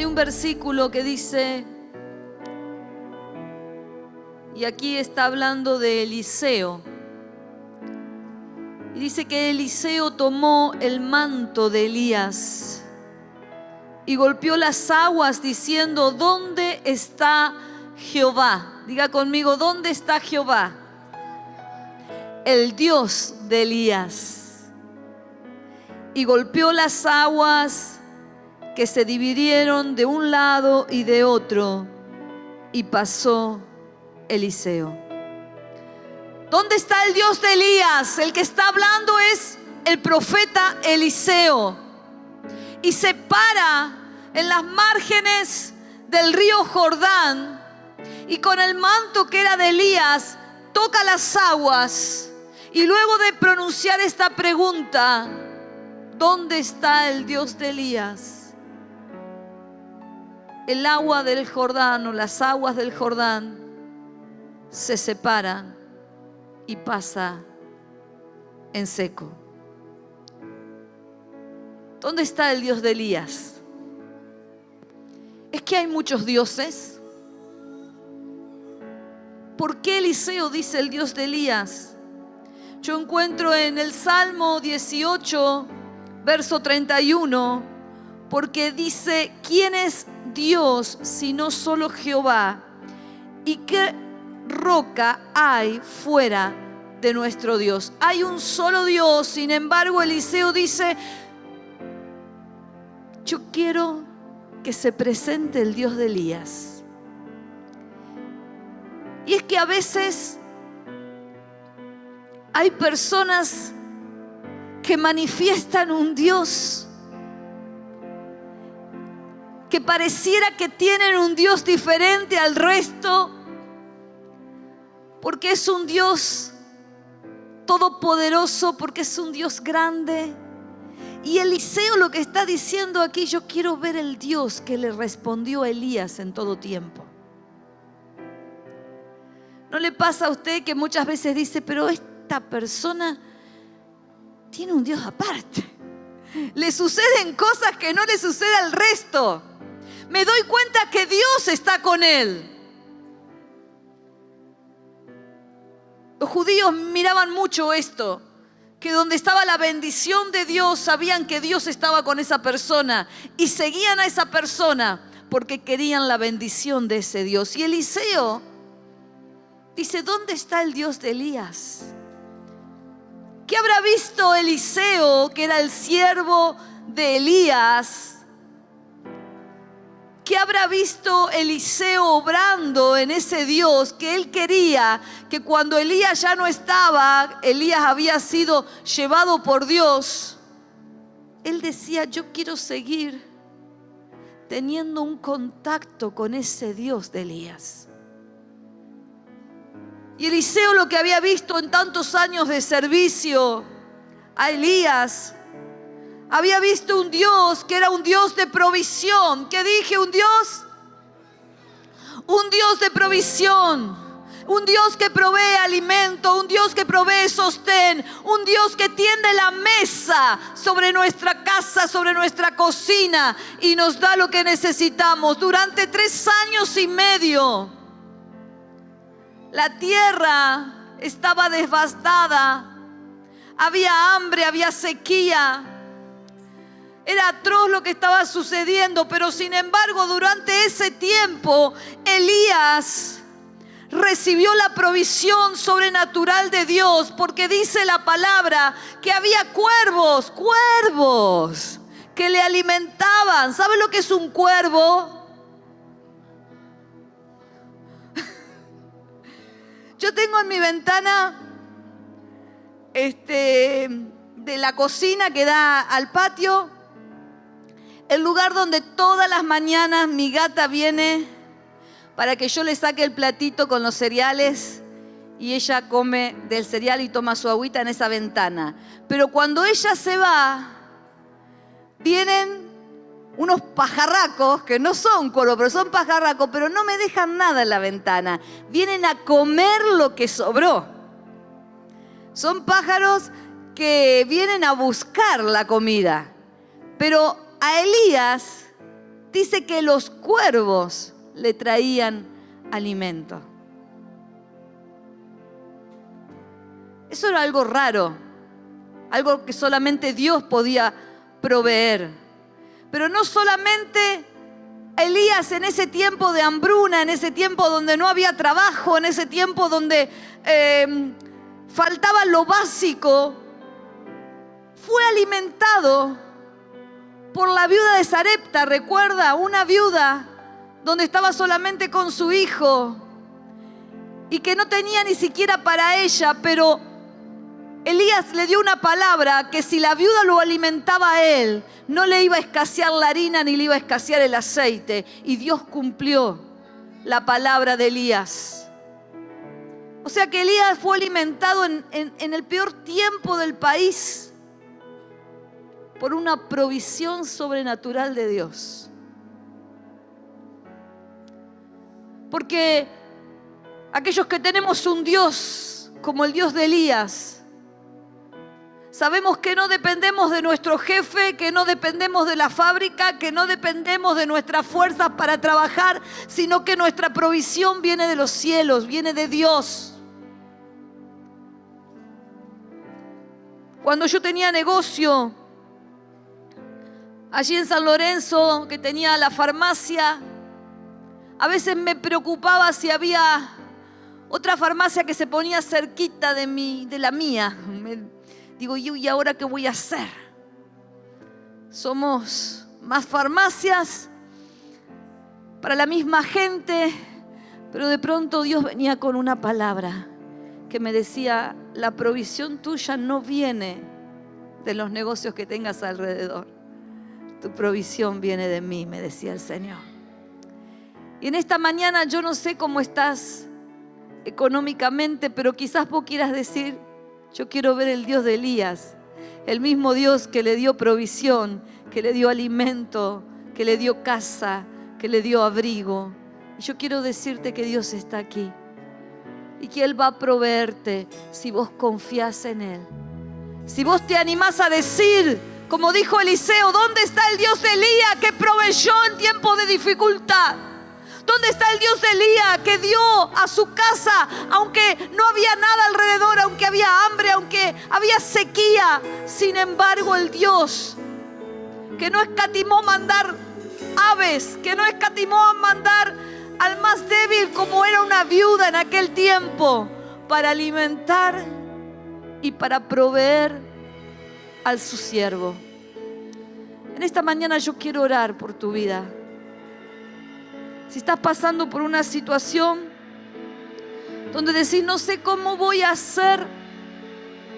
Hay un versículo que dice, y aquí está hablando de Eliseo, y dice que Eliseo tomó el manto de Elías y golpeó las aguas diciendo: ¿dónde está Jehová? Diga conmigo: ¿dónde está Jehová? El Dios de Elías. Y golpeó las aguas, que se dividieron de un lado y de otro, y pasó Eliseo. ¿Dónde está el Dios de Elías? El que está hablando es el profeta Eliseo. Y se para en las márgenes del río Jordán, y con el manto que era de Elías toca las aguas, y luego de pronunciar esta pregunta: ¿dónde está el Dios de Elías? El agua del Jordán, o las aguas del Jordán, se separan y pasa en seco. ¿Dónde está el Dios de Elías? ¿Es que hay muchos dioses? ¿Por qué Eliseo dice el Dios de Elías? Yo encuentro en el Salmo 18, verso 31, porque dice: ¿quién es Dios sino solo Jehová? ¿Y qué roca hay fuera de nuestro Dios? Hay un solo Dios. Sin embargo, Eliseo dice: yo quiero que se presente el Dios de Elías. Y es que a veces hay personas que manifiestan un Dios que pareciera que tienen un Dios diferente al resto, porque es un Dios todopoderoso, porque es un Dios grande. Y Eliseo lo que está diciendo aquí: yo quiero ver el Dios que le respondió a Elías en todo tiempo. ¿No le pasa a usted que muchas veces dice: pero esta persona tiene un Dios aparte? Le suceden cosas que no le sucede al resto. Me doy cuenta que Dios está con él. Los judíos miraban mucho esto, que donde estaba la bendición de Dios, sabían que Dios estaba con esa persona y seguían a esa persona porque querían la bendición de ese Dios. Y Eliseo dice: ¿dónde está el Dios de Elías? ¿Qué habrá visto Eliseo, que era el siervo de Elías? ¿Qué habrá visto Eliseo obrando en ese Dios que él quería? Que cuando Elías ya no estaba, Elías había sido llevado por Dios. Él decía: yo quiero seguir teniendo un contacto con ese Dios de Elías. Y Eliseo, lo que había visto en tantos años de servicio a Elías, había visto un Dios que era un Dios de provisión. ¿Qué dije? Un Dios de provisión. Un Dios que provee alimento, un Dios que provee sostén, un Dios que tiende la mesa sobre nuestra casa, sobre nuestra cocina, y nos da lo que necesitamos. Durante 3 años y medio, la tierra estaba devastada, había hambre, había sequía. Era atroz lo que estaba sucediendo, pero sin embargo, durante ese tiempo, Elías recibió la provisión sobrenatural de Dios, porque dice la palabra que había cuervos que le alimentaban. ¿Sabe lo que es un cuervo? Yo tengo en mi ventana de la cocina que da al patio, el lugar donde todas las mañanas mi gata viene para que yo le saque el platito con los cereales, y ella come del cereal y toma su agüita en esa ventana. Pero cuando ella se va, vienen unos pajarracos, que no son cuervos, pero son pajarracos, pero no me dejan nada en la ventana. Vienen a comer lo que sobró. Son pájaros que vienen a buscar la comida. Pero a Elías dice que los cuervos le traían alimento. Eso era algo raro, algo que solamente Dios podía proveer. Pero no solamente Elías en ese tiempo de hambruna, en ese tiempo donde no había trabajo, en ese tiempo donde faltaba lo básico, fue alimentado por la viuda de Sarepta. Recuerda, una viuda donde estaba solamente con su hijo y que no tenía ni siquiera para ella, pero Elías le dio una palabra que si la viuda lo alimentaba a él, no le iba a escasear la harina ni le iba a escasear el aceite. Y Dios cumplió la palabra de Elías. O sea que Elías fue alimentado en el peor tiempo del país por una provisión sobrenatural de Dios. Porque aquellos que tenemos un Dios como el Dios de Elías, sabemos que no dependemos de nuestro jefe, que no dependemos de la fábrica, que no dependemos de nuestras fuerzas para trabajar, sino que nuestra provisión viene de los cielos, viene de Dios. Cuando yo tenía negocio allí en San Lorenzo, que tenía la farmacia, a veces me preocupaba si había otra farmacia que se ponía cerquita de la mía. Digo, ¿y ahora qué voy a hacer? Somos más farmacias para la misma gente, pero de pronto Dios venía con una palabra que me decía, la provisión tuya no viene de los negocios que tengas alrededor. Tu provisión viene de mí, me decía el Señor. Y en esta mañana yo no sé cómo estás económicamente, pero quizás vos quieras decir, yo quiero ver el Dios de Elías, el mismo Dios que le dio provisión, que le dio alimento, que le dio casa, que le dio abrigo. Y yo quiero decirte que Dios está aquí y que Él va a proveerte si vos confías en Él. Si vos te animás a decir, como dijo Eliseo, ¿dónde está el Dios de Elías que proveyó en tiempo de dificultad? ¿Dónde está el Dios de Elías que dio a su casa, aunque no había nada alrededor, aunque había hambre, aunque había sequía? Sin embargo, el Dios que no escatimó mandar aves, que no escatimó mandar al más débil como era una viuda en aquel tiempo, para alimentar y para proveer al su siervo. En esta mañana yo quiero orar por tu vida. Si estás pasando por una situación donde decís, no sé cómo voy a hacer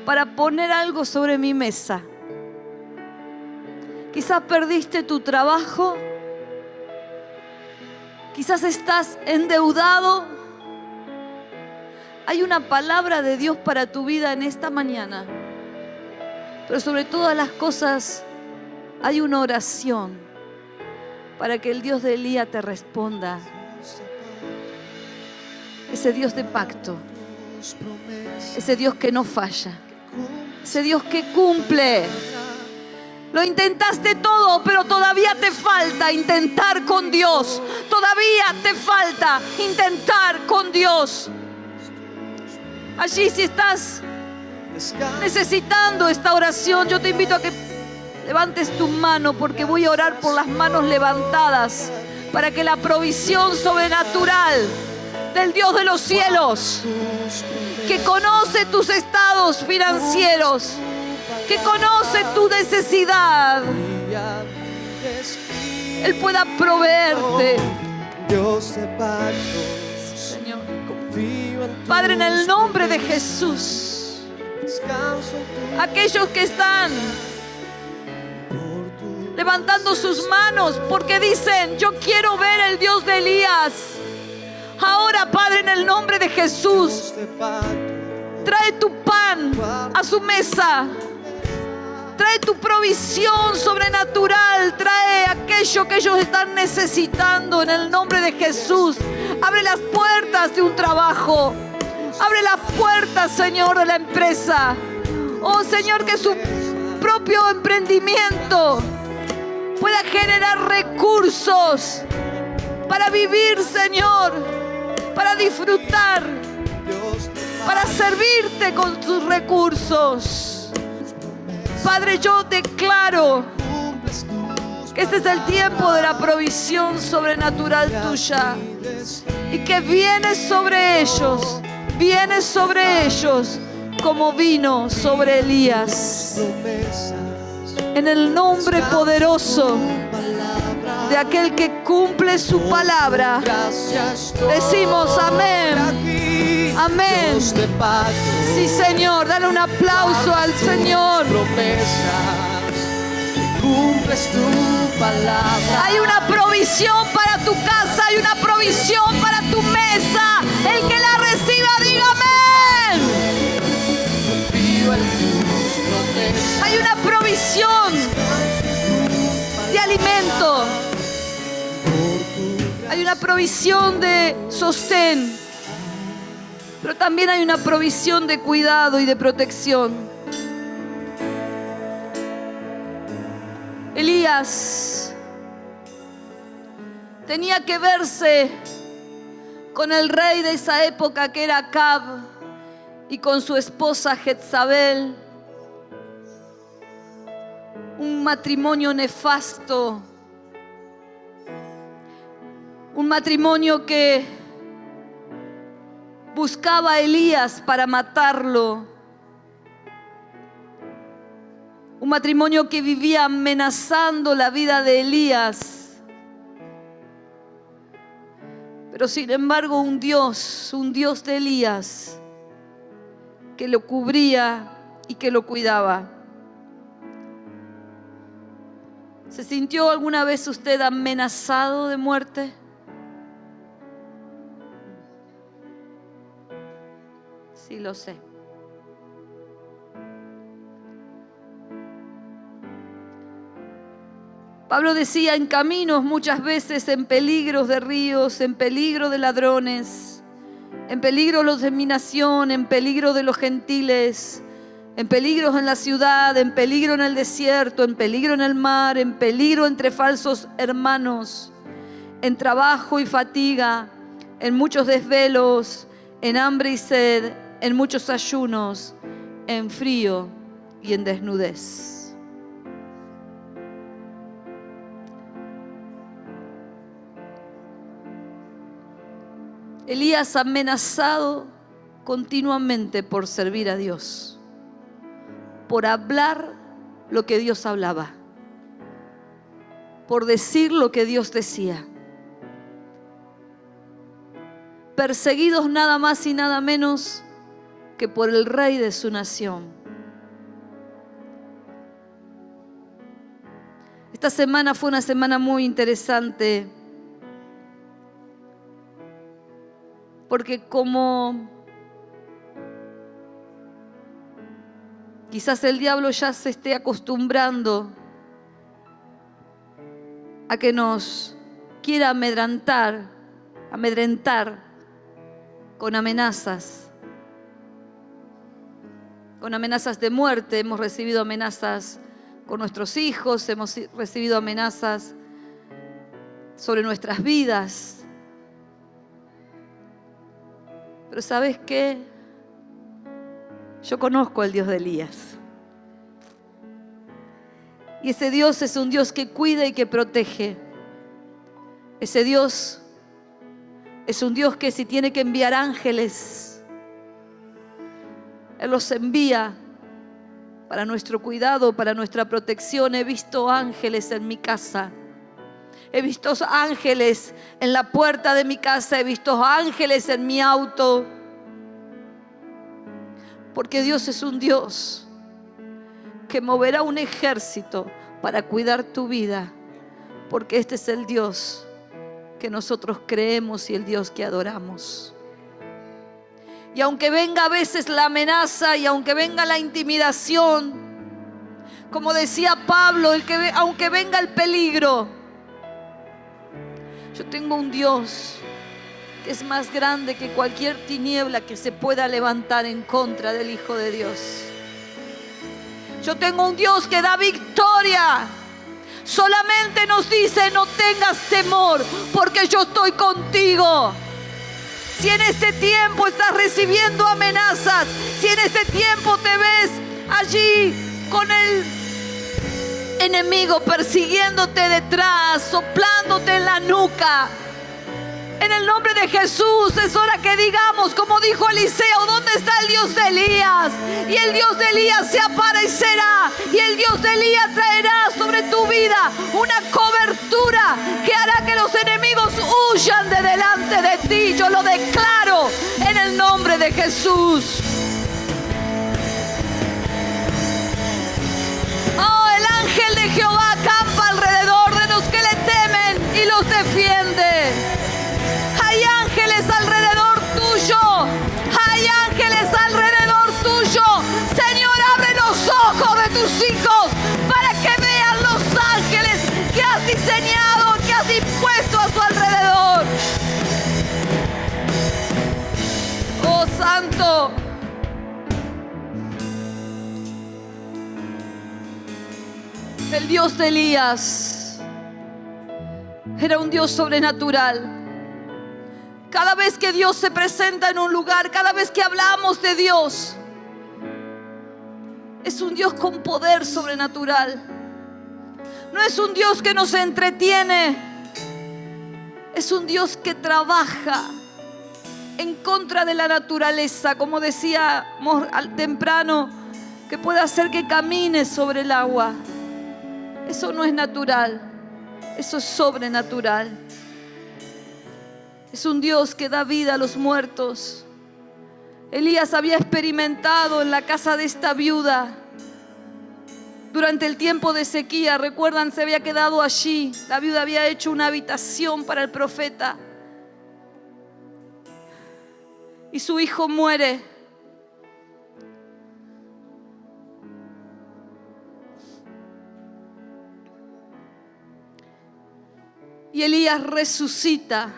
para poner algo sobre mi mesa. Quizás perdiste tu trabajo. Quizás estás endeudado. Hay una palabra de Dios para tu vida en esta mañana. Pero sobre todas las cosas hay una oración para que el Dios de Elías te responda. Ese Dios de pacto, ese Dios que no falla, ese Dios que cumple. Lo intentaste todo, pero todavía te falta intentar con Dios. Todavía te falta intentar con Dios. Allí, si estás necesitando esta oración, yo te invito a que levantes tu mano, porque voy a orar por las manos levantadas para que la provisión sobrenatural del Dios de los cielos, que conoce tus estados financieros, que conoce tu necesidad, Él pueda proveerte. Señor, Padre, en el nombre de Jesús, aquellos que están levantando sus manos porque dicen, yo quiero ver el Dios de Elías. Ahora, Padre, en el nombre de Jesús, trae tu pan a su mesa. Trae tu provisión sobrenatural. Trae aquello que ellos están necesitando en el nombre de Jesús. Abre las puertas de un trabajo. Abre las puertas, Señor, de la empresa. Oh, Señor, que su propio emprendimiento pueda generar recursos para vivir, Señor, para disfrutar, para servirte con tus recursos. Padre, yo declaro que este es el tiempo de la provisión sobrenatural tuya y que viene sobre ellos como vino sobre Elías. En el nombre poderoso de aquel que cumple su palabra, decimos amén. Amén. Sí, Señor, dale un aplauso al Señor. Hay una provisión para tu casa, hay una provisión para tu mesa. El que la reciba, diga amén. Hay una provisión de alimento. Hay una provisión de sostén. Pero también hay una provisión de cuidado y de protección. Elías tenía que verse con el rey de esa época, que era Acab, y con su esposa Jezabel. Un matrimonio nefasto, un matrimonio que buscaba a Elías para matarlo. Un matrimonio que vivía amenazando la vida de Elías. Pero sin embargo un Dios de Elías, que lo cubría y que lo cuidaba. ¿Se sintió alguna vez usted amenazado de muerte? Sí, lo sé. Pablo decía: en caminos muchas veces, en peligros de ríos, en peligro de ladrones, en peligro los de mi nación, en peligro de los gentiles, en peligros en la ciudad, en peligro en el desierto, en peligro en el mar, en peligro entre falsos hermanos, en trabajo y fatiga, en muchos desvelos, en hambre y sed, en muchos ayunos, en frío y en desnudez. Elías amenazado continuamente por servir a Dios, por hablar lo que Dios hablaba, por decir lo que Dios decía. Perseguidos nada más y nada menos que por el rey de su nación. Esta semana fue una semana muy interesante, porque como quizás el diablo ya se esté acostumbrando a que nos quiera amedrentar con amenazas de muerte. Hemos recibido amenazas con nuestros hijos, hemos recibido amenazas sobre nuestras vidas. Pero ¿sabes qué? Yo conozco al Dios de Elías. Y ese Dios es un Dios que cuida y que protege. Ese Dios es un Dios que si tiene que enviar ángeles, Él los envía para nuestro cuidado, para nuestra protección. He visto ángeles en mi casa. He visto ángeles en la puerta de mi casa. He visto ángeles en mi auto. Porque Dios es un Dios que moverá un ejército para cuidar tu vida. Porque este es el Dios que nosotros creemos y el Dios que adoramos. Y aunque venga a veces la amenaza y aunque venga la intimidación, como decía Pablo, aunque venga el peligro, yo tengo un Dios que es más grande que cualquier tiniebla que se pueda levantar en contra del Hijo de Dios. Yo tengo un Dios que da victoria solamente nos dice: no tengas temor, porque yo estoy contigo. Si en este tiempo estás recibiendo amenazas, si en este tiempo te ves allí con el enemigo persiguiéndote detrás, soplándote en la nuca, en el nombre de Jesús es hora que digamos, como dijo Eliseo: ¿dónde está el Dios de Elías? Y el Dios de Elías se aparecerá, y el Dios de Elías traerá sobre tu vida una cobertura que hará que los enemigos huyan de delante de ti. Yo lo declaro en el nombre de Jesús. Oh, el ángel de Jehová acampa alrededor de los que le temen y los defiende. Hay ángeles alrededor tuyo. Hay ángeles alrededor tuyo. Señor, abre los ojos de tus hijos para que vean los ángeles que has diseñado, que has dispuesto a su alrededor. Oh, Santo. El Dios de Elías era un Dios sobrenatural. Cada vez que Dios se presenta en un lugar, cada vez que hablamos de Dios, es un Dios con poder sobrenatural. No es un Dios que nos entretiene, es un Dios que trabaja en contra de la naturaleza, como decíamos al temprano, que puede hacer que camine sobre el agua. Eso no es natural, eso es sobrenatural. Es un Dios que da vida a los muertos. Elías había experimentado en la casa de esta viuda durante el tiempo de sequía. Recuerdan, se había quedado allí. La viuda había hecho una habitación para el profeta. Y su hijo muere. Y Elías resucita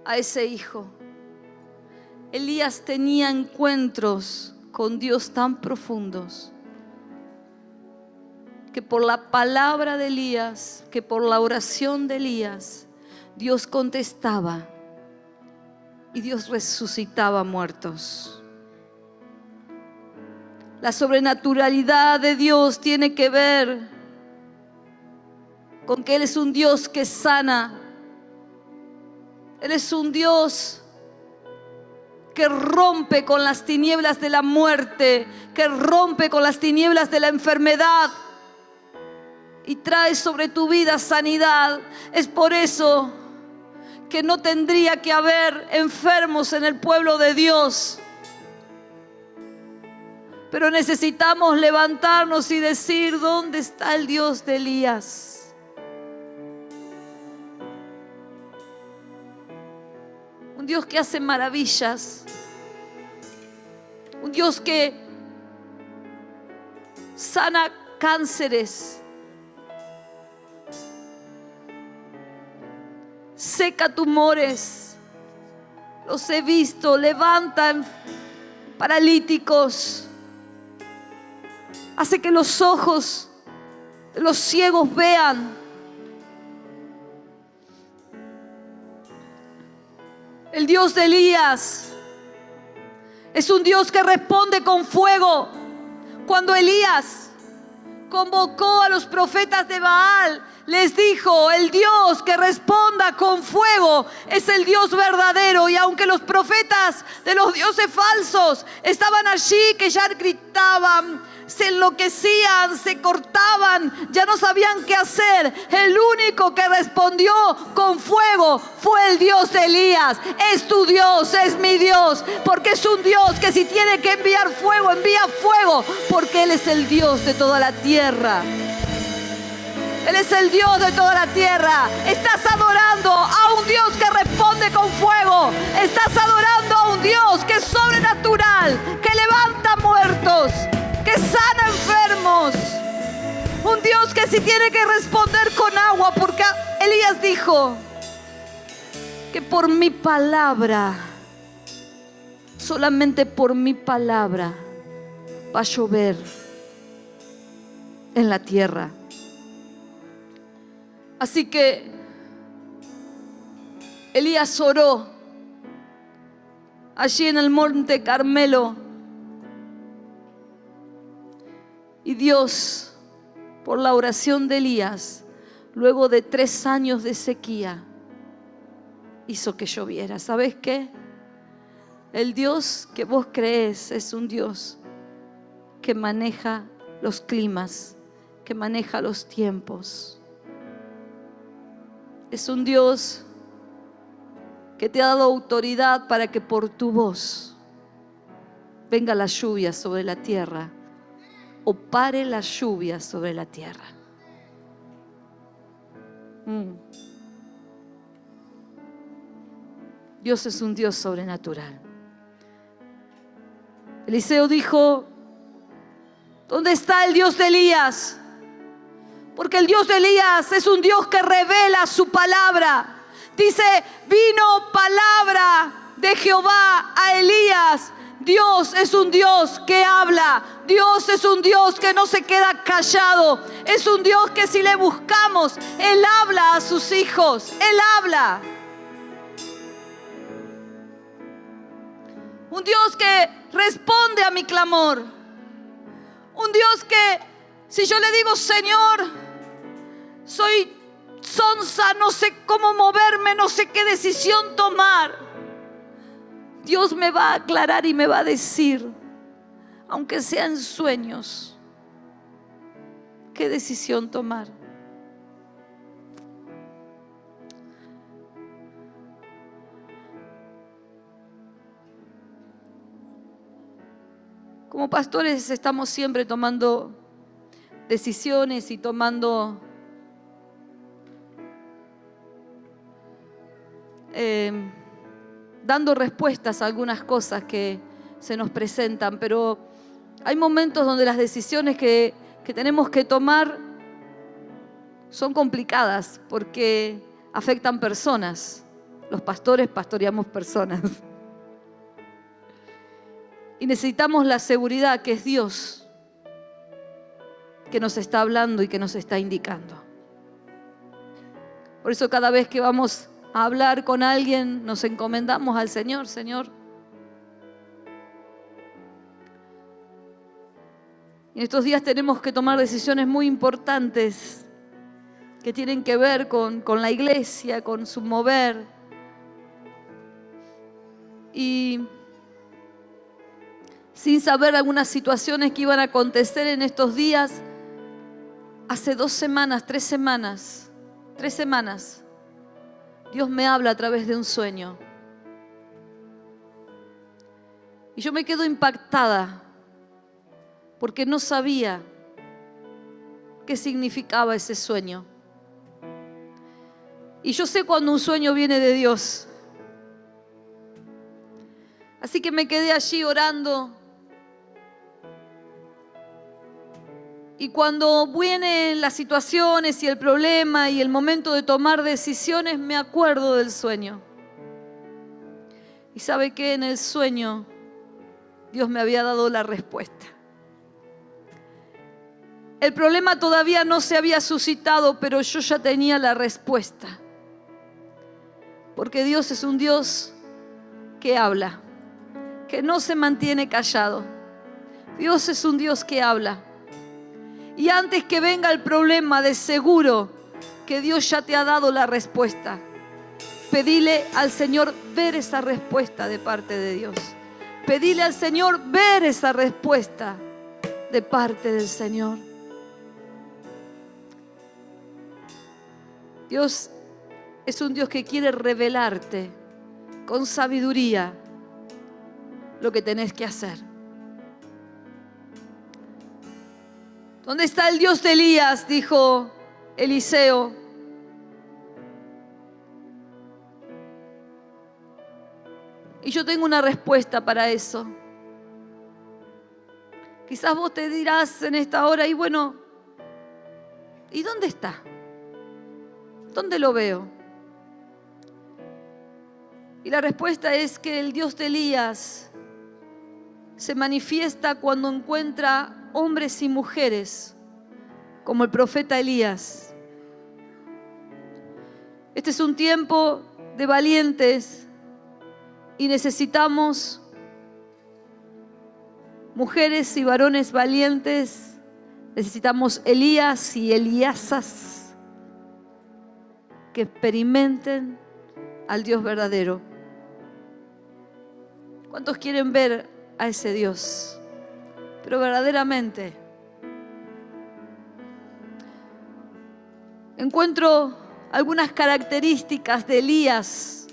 a ese hijo. Elías tenía encuentros con Dios tan profundos que por la palabra de Elías, que por la oración de Elías, Dios contestaba y Dios resucitaba muertos. La sobrenaturalidad de Dios tiene que ver con que Él es un Dios que sana. Él es un Dios que rompe con las tinieblas de la muerte, que rompe con las tinieblas de la enfermedad y trae sobre tu vida sanidad. Es por eso que no tendría que haber enfermos en el pueblo de Dios. Pero necesitamos levantarnos y decir: ¿dónde está el Dios de Elías? Un Dios que hace maravillas. Un Dios que sana cánceres. Seca tumores. Los he visto. Levantan paralíticos. Hace que los ojos de los ciegos vean. El Dios de Elías es un Dios que responde con fuego. Cuando Elías convocó a los profetas de Baal, les dijo: el Dios que responda con fuego es el Dios verdadero. Y aunque los profetas de los dioses falsos estaban allí, que ya gritaban, se enloquecían, se cortaban, ya no sabían qué hacer, el único que respondió con fuego fue el Dios de Elías. Es tu Dios, es mi Dios, porque es un Dios que si tiene que enviar fuego, envía fuego, porque Él es el Dios de toda la tierra. Él es el Dios de toda la tierra. Estás adorando a un Dios que responde con fuego. Estás adorando a un Dios que es sobrenatural, que levanta muertos, que sana enfermos. Un Dios que si tiene que responder con agua, porque Elías dijo que por mi palabra, solamente por mi palabra, va a llover en la tierra. Así que Elías oró allí en el monte Carmelo. Y Dios, por la oración de Elías, luego de 3 años de sequía, hizo que lloviera. ¿Sabes qué? El Dios que vos crees es un Dios que maneja los climas, que maneja los tiempos. Es un Dios que te ha dado autoridad para que por tu voz venga la lluvia sobre la tierra o pare la lluvia sobre la tierra. Dios es un Dios sobrenatural. Eliseo dijo: ¿dónde está el Dios de Elías? Porque el Dios de Elías es un Dios que revela su palabra. Dice: vino palabra de Jehová a Elías. Dios es un Dios que habla. Dios es un Dios que no se queda callado. Es un Dios que si le buscamos, Él habla a sus hijos. Él habla. Un Dios que responde a mi clamor. Un Dios que si yo le digo: Señor, soy sonsa, no sé cómo moverme, no sé qué decisión tomar, Dios me va a aclarar y me va a decir, aunque sea en sueños, qué decisión tomar. Como pastores estamos siempre tomando decisiones y dando respuestas a algunas cosas que se nos presentan, pero hay momentos donde las decisiones que tenemos que tomar son complicadas porque afectan personas. Los pastores pastoreamos personas. Y necesitamos la seguridad que es Dios que nos está hablando y que nos está indicando. Por eso cada vez que vamos a hablar con alguien, nos encomendamos al Señor. Señor, en estos días tenemos que tomar decisiones muy importantes que tienen que ver con la iglesia, con su mover. Y sin saber algunas situaciones que iban a acontecer en estos días, hace 2 semanas, 3 semanas, Dios me habla a través de un sueño. Y yo me quedo impactada porque no sabía qué significaba ese sueño. Y yo sé cuando un sueño viene de Dios. Así que me quedé allí orando. Y cuando vienen las situaciones y el problema y el momento de tomar decisiones, me acuerdo del sueño. Y sabe que en el sueño Dios me había dado la respuesta. El problema todavía no se había suscitado, pero yo ya tenía la respuesta. Porque Dios es un Dios que habla, que no se mantiene callado. Dios es un Dios que habla. Y antes que venga el problema, de seguro que Dios ya te ha dado la respuesta. Pedile al Señor ver esa respuesta de parte de Dios. Pedile al Señor ver esa respuesta de parte del Señor. Dios es un Dios que quiere revelarte con sabiduría lo que tenés que hacer. ¿Dónde está el Dios de Elías?, dijo Eliseo. Y yo tengo una respuesta para eso. Quizás vos te dirás en esta hora, y bueno, ¿y dónde está? ¿Dónde lo veo? Y la respuesta es que el Dios de Elías se manifiesta cuando encuentra hombres y mujeres como el profeta Elías, Este es un tiempo de valientes y necesitamos mujeres y varones valientes. Necesitamos Elías y Eliasas que experimenten al Dios verdadero. ¿Cuántos quieren ver a ese Dios? Pero verdaderamente. Encuentro algunas características de Elías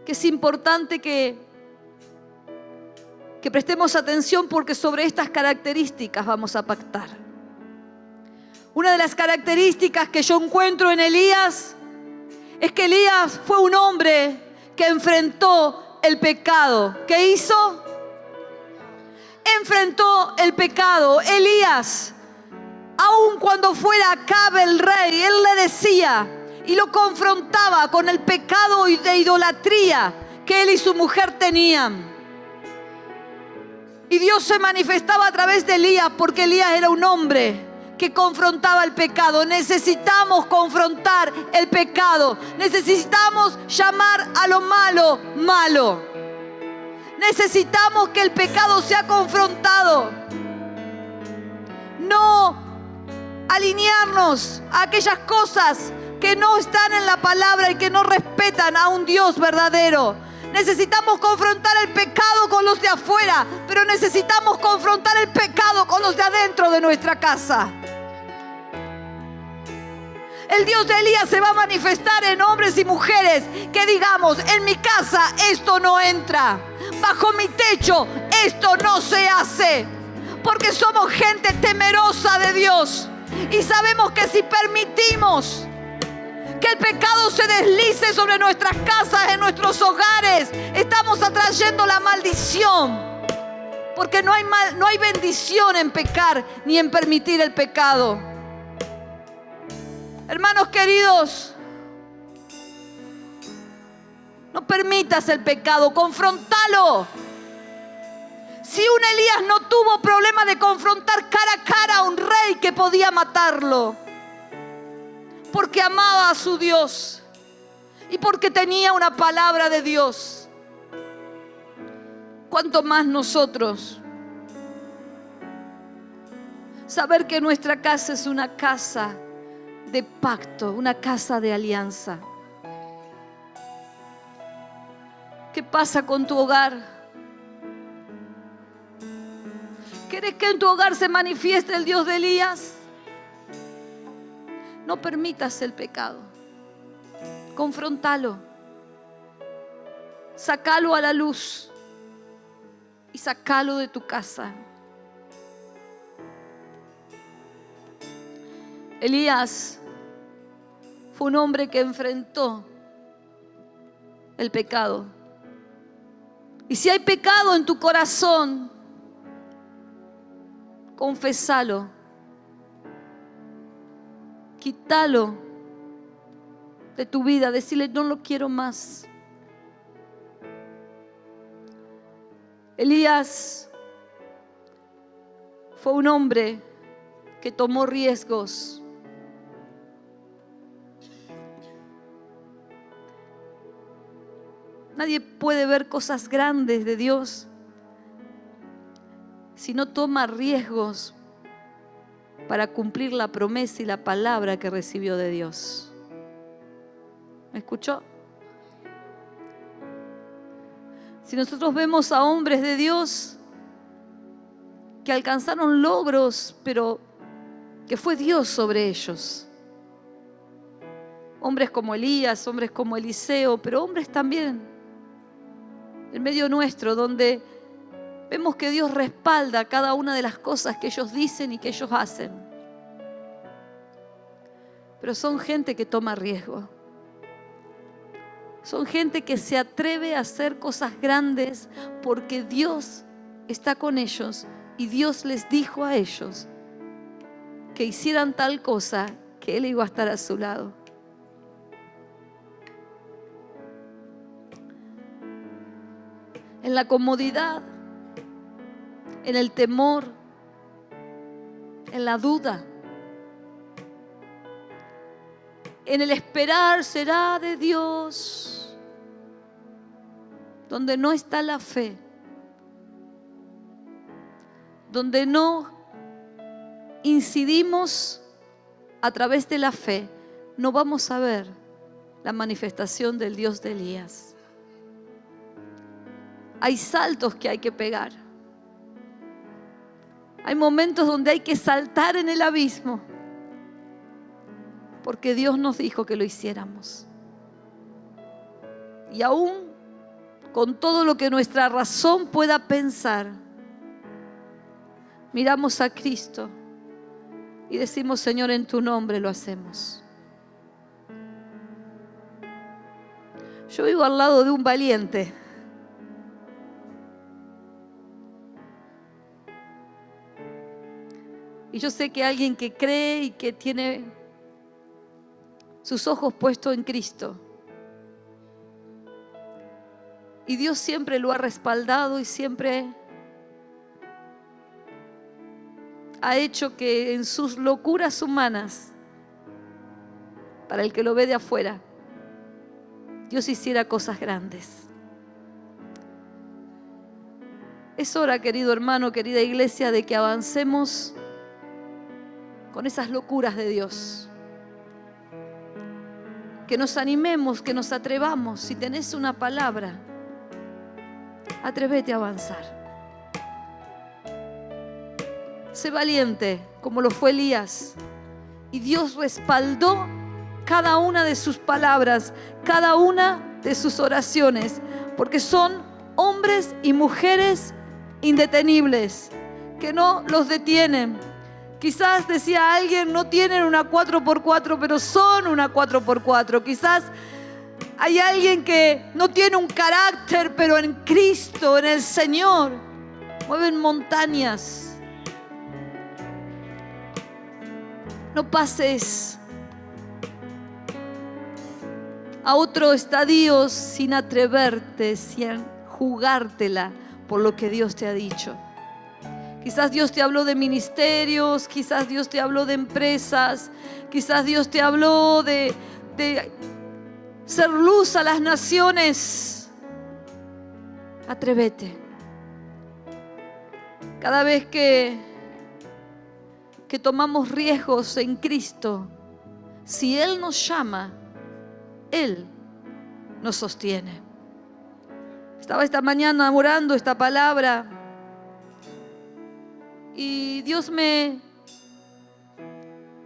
que es importante que prestemos atención, porque sobre estas características vamos a pactar. Una de las características que yo encuentro en Elías es que Elías fue un hombre que enfrentó el pecado. ¿Qué hizo? Enfrentó el pecado. Elías, aun cuando fuera Acab el rey, él le decía y lo confrontaba con el pecado de idolatría que él y su mujer tenían. Y Dios se manifestaba a través de Elías, porque Elías era un hombre que confrontaba el pecado. Necesitamos confrontar el pecado. Necesitamos llamar a lo malo, malo. Necesitamos que el pecado sea confrontado. No alinearnos a aquellas cosas que no están en la palabra y que no respetan a un Dios verdadero. Necesitamos confrontar el pecado con los de afuera, pero necesitamos confrontar el pecado con los de adentro de nuestra casa. El Dios de Elías se va a manifestar en hombres y mujeres que digamos: en mi casa esto no entra, bajo mi techo esto no se hace, porque somos gente temerosa de Dios y sabemos que si permitimos que el pecado se deslice sobre nuestras casas, en nuestros hogares, estamos atrayendo la maldición. Porque no hay bendición en pecar ni en permitir el pecado. Hermanos queridos, no permitas el pecado, confróntalo. Si un Elías no tuvo problema de confrontar cara a cara a un rey que podía matarlo, porque amaba a su Dios y porque tenía una palabra de Dios, ¿cuánto más nosotros? Saber que nuestra casa es una casa de pacto, una casa de alianza. ¿Qué pasa con tu hogar? ¿Quieres que en tu hogar se manifieste el Dios de Elías? No permitas el pecado. Confróntalo. Sácalo a la luz y sácalo de tu casa. Elías fue un hombre que enfrentó el pecado. Y si hay pecado en tu corazón, confésalo. Quítalo de tu vida. Decirle: no lo quiero más. Elías fue un hombre que tomó riesgos. Nadie puede ver cosas grandes de Dios si no toma riesgos para cumplir la promesa y la palabra que recibió de Dios. ¿Me escuchó? Si nosotros vemos a hombres de Dios que alcanzaron logros, pero que fue Dios sobre ellos. Hombres como Elías, hombres como Eliseo, pero hombres también en medio nuestro, donde vemos que Dios respalda cada una de las cosas que ellos dicen y que ellos hacen. Pero son gente que toma riesgo. Son gente que se atreve a hacer cosas grandes porque Dios está con ellos y Dios les dijo a ellos que hicieran tal cosa, que Él iba a estar a su lado. En la comodidad, en el temor, en la duda, en el esperar será de Dios. Donde no está la fe, donde no incidimos a través de la fe, no vamos a ver la manifestación del Dios de Elías. Hay saltos que hay que pegar. Hay momentos donde hay que saltar en el abismo, porque Dios nos dijo que lo hiciéramos. Y aún con todo lo que nuestra razón pueda pensar, miramos a Cristo y decimos: Señor, en tu nombre lo hacemos. Yo vivo al lado de un valiente. Y yo sé que alguien que cree y que tiene sus ojos puestos en Cristo. Y Dios siempre lo ha respaldado y siempre ha hecho que en sus locuras humanas, para el que lo ve de afuera, Dios hiciera cosas grandes. Es hora, querido hermano, querida iglesia, de que avancemos con esas locuras de Dios. Que nos animemos, que nos atrevamos. Si tenés una palabra, atrévete a avanzar. Sé valiente, como lo fue Elías. Y Dios respaldó cada una de sus palabras, cada una de sus oraciones, porque son hombres y mujeres indetenibles, que no los detienen. Quizás, decía alguien, no tienen una 4x4, pero son una 4x4. Quizás hay alguien que no tiene un carácter, pero en Cristo, en el Señor, mueven montañas. No pases a otro estadio sin atreverte, sin jugártela por lo que Dios te ha dicho. Quizás Dios te habló de ministerios, quizás Dios te habló de empresas, quizás Dios te habló de ser luz a las naciones. Atrévete. Cada vez que tomamos riesgos en Cristo, si Él nos llama, Él nos sostiene. Estaba esta mañana orando esta palabra y Dios me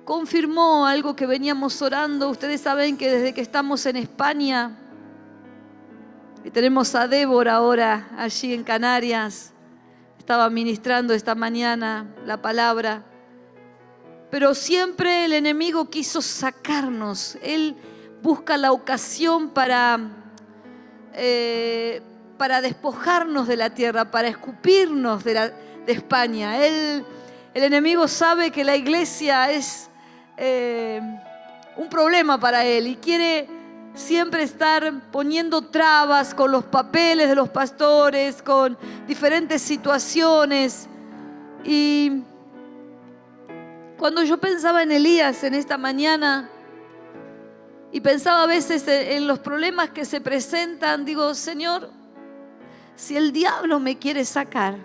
confirmó algo que veníamos orando. Ustedes saben que desde que estamos en España, y tenemos a Débora ahora allí en Canarias, estaba ministrando esta mañana la palabra, pero siempre el enemigo quiso sacarnos. Él busca la ocasión para despojarnos de la tierra, para escupirnos de España. El enemigo sabe que la iglesia es un problema para él y quiere siempre estar poniendo trabas con los papeles de los pastores, con diferentes situaciones. Y cuando yo pensaba en Elías en esta mañana y pensaba a veces en los problemas que se presentan, digo: Señor, si el diablo me quiere sacar,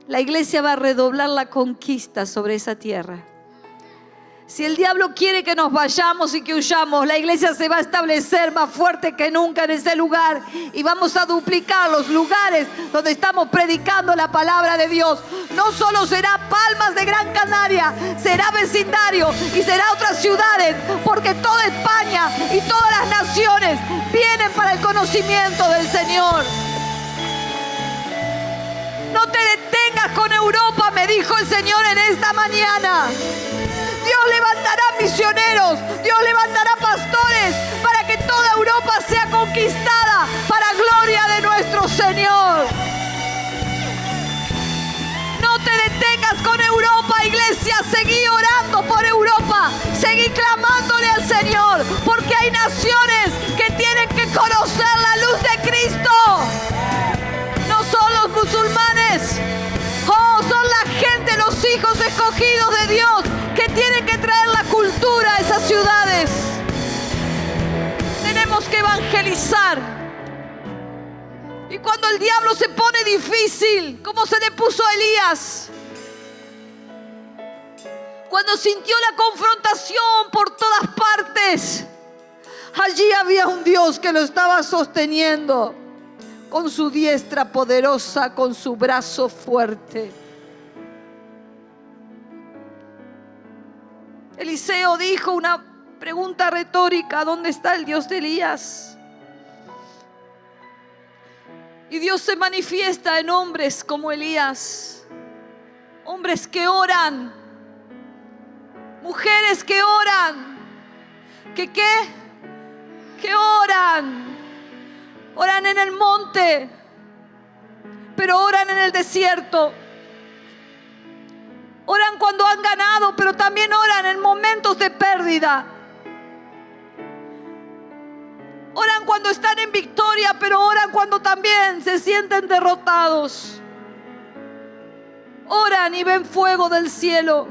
la iglesia va a redoblar la conquista sobre esa tierra. Si el diablo quiere que nos vayamos y que huyamos, la iglesia se va a establecer más fuerte que nunca en ese lugar y vamos a duplicar los lugares donde estamos predicando la palabra de Dios. No solo será Palmas de Gran Canaria, será vecindario y será otras ciudades, porque toda España y todas las naciones vienen para el conocimiento del Señor. No te detengas con Europa, me dijo el Señor en esta mañana. Dios levantará misioneros, Dios levantará pastores para que toda Europa sea conquistada para gloria de nuestro Señor. No te detengas con Europa, iglesia. Seguí orando por Europa, seguí clamándole al Señor, porque hay naciones que tienen que conocer la luz de Cristo. No son los musulmanes, son la gente, los hijos escogidos de Dios, que tienen que traer la cultura a esa ciudad. evangelizar. Y cuando el diablo se pone difícil, como se le puso a Elías, cuando sintió la confrontación por todas partes, allí había un Dios que lo estaba sosteniendo con su diestra poderosa, con su brazo fuerte. Eliseo dijo una pregunta retórica: ¿dónde está el Dios de Elías? Y Dios se manifiesta en hombres como Elías, hombres que oran, mujeres que oran, que oran en el monte, pero oran en el desierto. Oran cuando han ganado, pero también oran en momentos de pérdida. Oran cuando están en victoria, pero oran cuando también se sienten derrotados. Oran y ven fuego del cielo.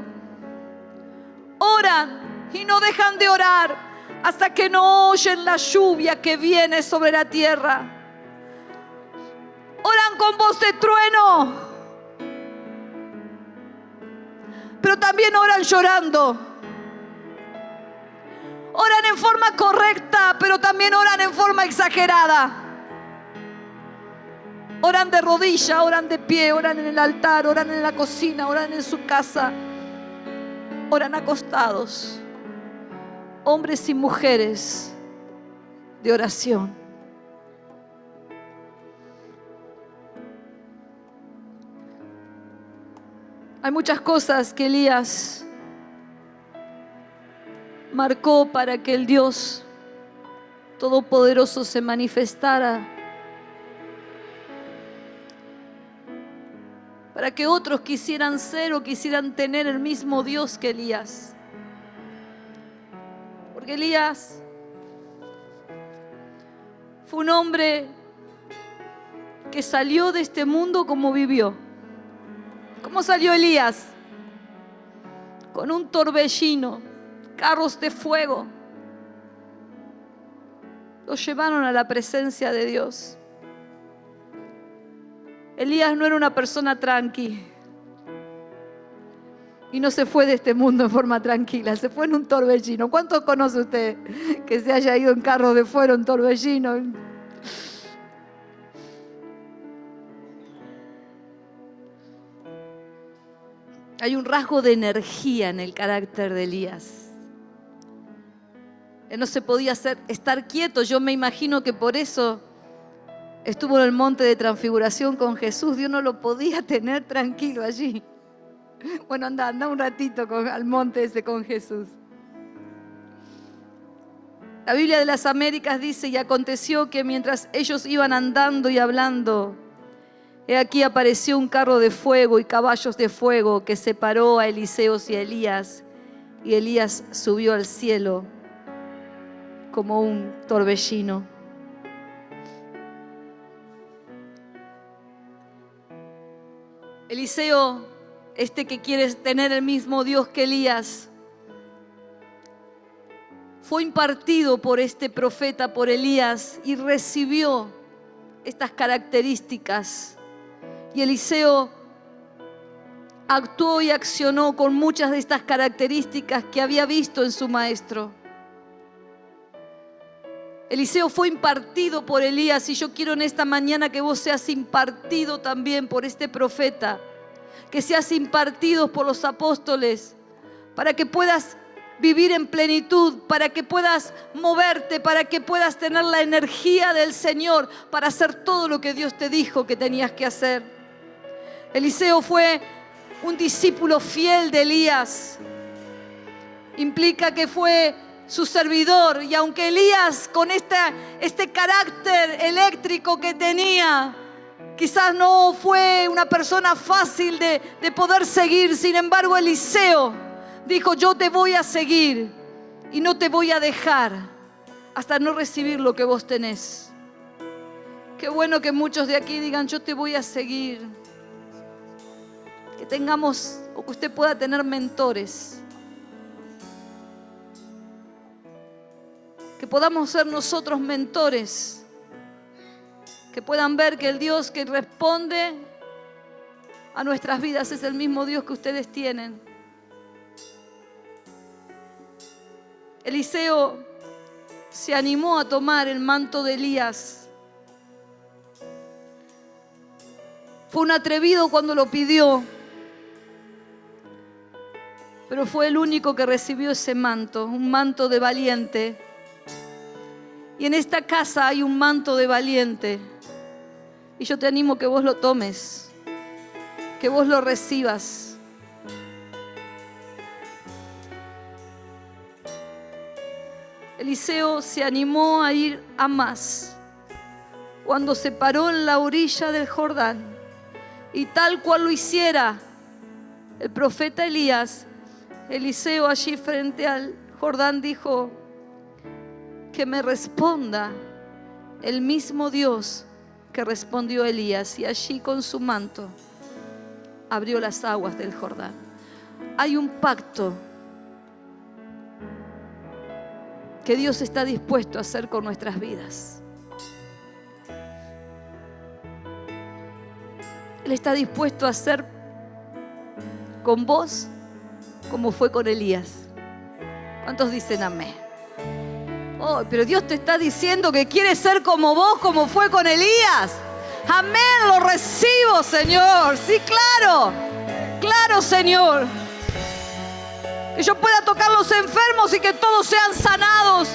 Oran y no dejan de orar hasta que no oyen la lluvia que viene sobre la tierra. Oran con voz de trueno, pero también oran llorando. Oran en forma correcta, pero también oran en forma exagerada. Oran de rodilla, oran de pie, oran en el altar, oran en la cocina, oran en su casa. Oran acostados. Hombres y mujeres de oración. Hay muchas cosas que Elías marcó para que el Dios Todopoderoso se manifestara, para que otros quisieran ser o quisieran tener el mismo Dios que Elías. Porque Elías fue un hombre que salió de este mundo como vivió. ¿Cómo salió Elías? Con un torbellino, carros de fuego. Los llevaron a la presencia de Dios. Elías no era una persona tranqui. Y no se fue de este mundo en forma tranquila, se fue en un torbellino. ¿Cuántos conoce usted que se haya ido en carro de fuego, en torbellino? Hay un rasgo de energía en el carácter de Elías. Él no se podía estar quieto. Yo me imagino que por eso estuvo en el monte de transfiguración con Jesús. Dios no lo podía tener tranquilo allí. Bueno, anda un ratito al monte ese con Jesús. La Biblia de las Américas dice: y aconteció que mientras ellos iban andando y hablando, he aquí apareció un carro de fuego y caballos de fuego que separó a Eliseo y a Elías, y Elías subió al cielo como un torbellino. Eliseo, que quiere tener el mismo Dios que Elías, fue impartido por este profeta, por Elías, y recibió estas características. Y Eliseo actuó y accionó con muchas de estas características que había visto en su maestro. Eliseo fue impartido por Elías, y yo quiero en esta mañana que vos seas impartido también por este profeta, que seas impartido por los apóstoles, para que puedas vivir en plenitud, para que puedas moverte, para que puedas tener la energía del Señor para hacer todo lo que Dios te dijo que tenías que hacer. Eliseo fue un discípulo fiel de Elías. Implica que fue su servidor, y aunque Elías, con este carácter eléctrico que tenía, quizás no fue una persona fácil de poder seguir, sin embargo Eliseo dijo: yo te voy a seguir y no te voy a dejar hasta no recibir lo que vos tenés. Qué bueno que muchos de aquí digan: yo te voy a seguir. Que tengamos, o que usted pueda tener mentores. Que podamos ser nosotros mentores. Que puedan ver que el Dios que responde a nuestras vidas es el mismo Dios que ustedes tienen. Eliseo se animó a tomar el manto de Elías. Fue un atrevido cuando lo pidió, pero fue el único que recibió ese manto, un manto de valiente. Y en esta casa hay un manto de valiente. Y yo te animo que vos lo tomes, que vos lo recibas. Eliseo se animó a ir a más cuando se paró en la orilla del Jordán. Y tal cual lo hiciera el profeta Elías, Eliseo allí frente al Jordán dijo: que me responda el mismo Dios que respondió a Elías. Y allí con su manto abrió las aguas del Jordán. Hay un pacto que Dios está dispuesto a hacer con nuestras vidas. Él está dispuesto a hacer con vos como fue con Elías. ¿Cuántos dicen amén? Oh, pero Dios te está diciendo que quiere ser como vos, como fue con Elías. Amén, lo recibo, Señor. Sí, claro. Claro, Señor. Que yo pueda tocar los enfermos y que todos sean sanados.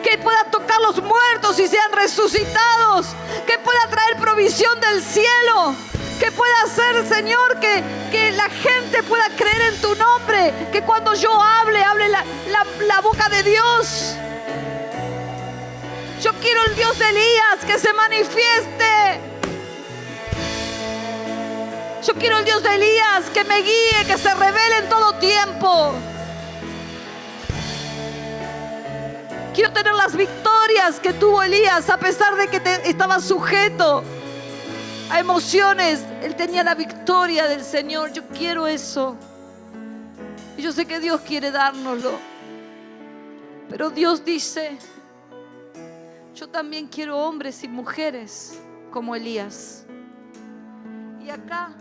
Que pueda tocar los muertos y sean resucitados. Que pueda traer provisión del cielo. Que pueda hacer, Señor, que la gente pueda creer en tu nombre. Que cuando yo hable la boca de Dios. Yo quiero el Dios de Elías que se manifieste. Yo quiero el Dios de Elías que me guíe, que se revele en todo tiempo. Quiero tener las victorias que tuvo Elías a pesar de que estaba sujeto a emociones. Él tenía la victoria del Señor. Yo quiero eso. Y yo sé que Dios quiere dárnoslo. Pero Dios dice: yo también quiero hombres y mujeres como Elías. Y acá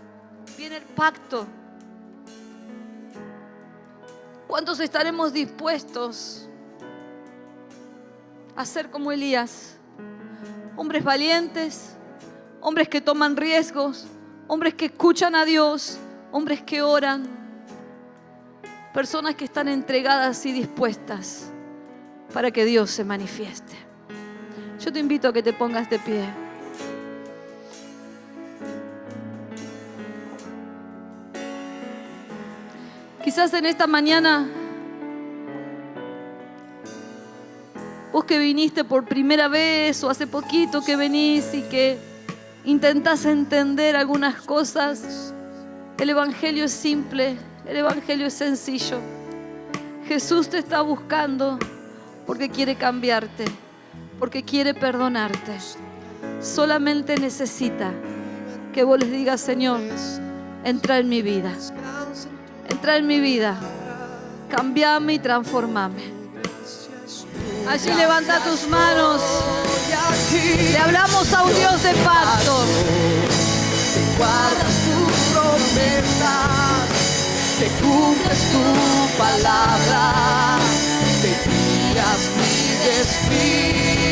viene el pacto. ¿Cuántos estaremos dispuestos a ser como Elías? Hombres valientes, hombres que toman riesgos, hombres que escuchan a Dios, hombres que oran, personas que están entregadas y dispuestas para que Dios se manifieste. Yo te invito a que te pongas de pie. Quizás en esta mañana, vos que viniste por primera vez o hace poquito que venís y que intentás entender algunas cosas, el Evangelio es simple, el Evangelio es sencillo. Jesús te está buscando porque quiere cambiarte, porque quiere perdonarte. Solamente necesita que vos les digas: Señor, entra en mi vida. Entra en mi vida. Cambiame y transformame. Allí levanta tus manos. Le hablamos a un Dios de pacto. Guardas tus promesas, te cumples tu palabra, te tiras mi destino.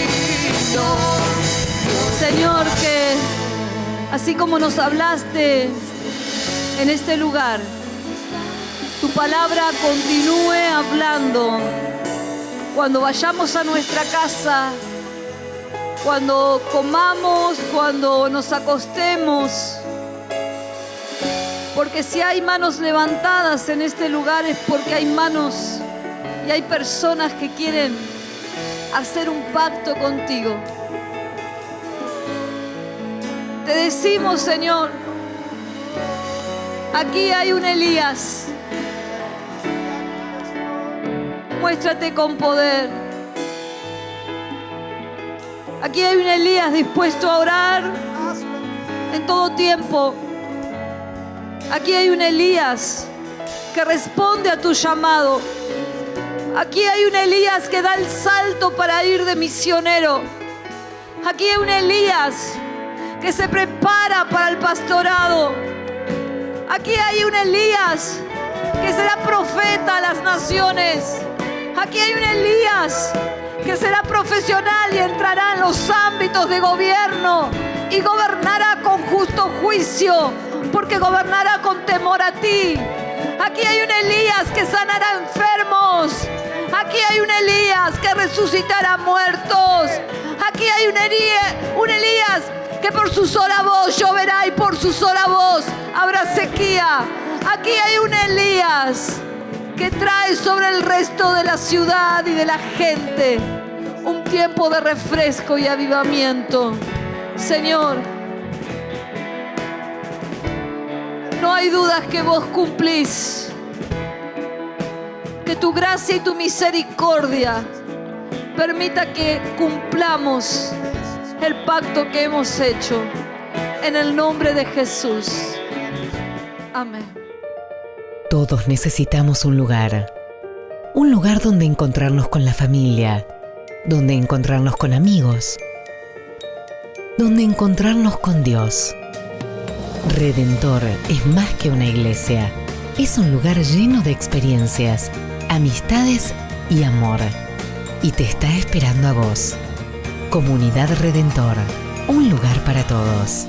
Señor, que así como nos hablaste en este lugar, tu palabra continúe hablando cuando vayamos a nuestra casa, cuando comamos, cuando nos acostemos. Porque si hay manos levantadas en este lugar es porque hay manos y hay personas que quieren hacer un pacto contigo. Te decimos, Señor, aquí hay un Elías. Muéstrate con poder. Aquí hay un Elías dispuesto a orar en todo tiempo. Aquí hay un Elías que responde a tu llamado. Aquí hay un Elías que da el salto para ir de misionero. Aquí hay un Elías que se prepara para el pastorado. Aquí hay un Elías que será profeta a las naciones. Aquí hay un Elías que será profesional y entrará en los ámbitos de gobierno y gobernará con justo juicio, porque gobernará con temor a ti. Aquí hay un Elías que sanará enfermos. Aquí hay un Elías que resucitará muertos. Aquí hay un Elías que por su sola voz lloverá y por su sola voz habrá sequía. Aquí hay un Elías que trae sobre el resto de la ciudad y de la gente un tiempo de refresco y avivamiento. Señor, no hay dudas que vos cumplís, que tu gracia y tu misericordia permita que cumplamos el pacto que hemos hecho. En el nombre de Jesús. Amén. Todos necesitamos un lugar donde encontrarnos con la familia, donde encontrarnos con amigos, donde encontrarnos con Dios. Redentor es más que una iglesia, es un lugar lleno de experiencias, amistades y amor. Y te está esperando a vos. Comunidad Redentor, un lugar para todos.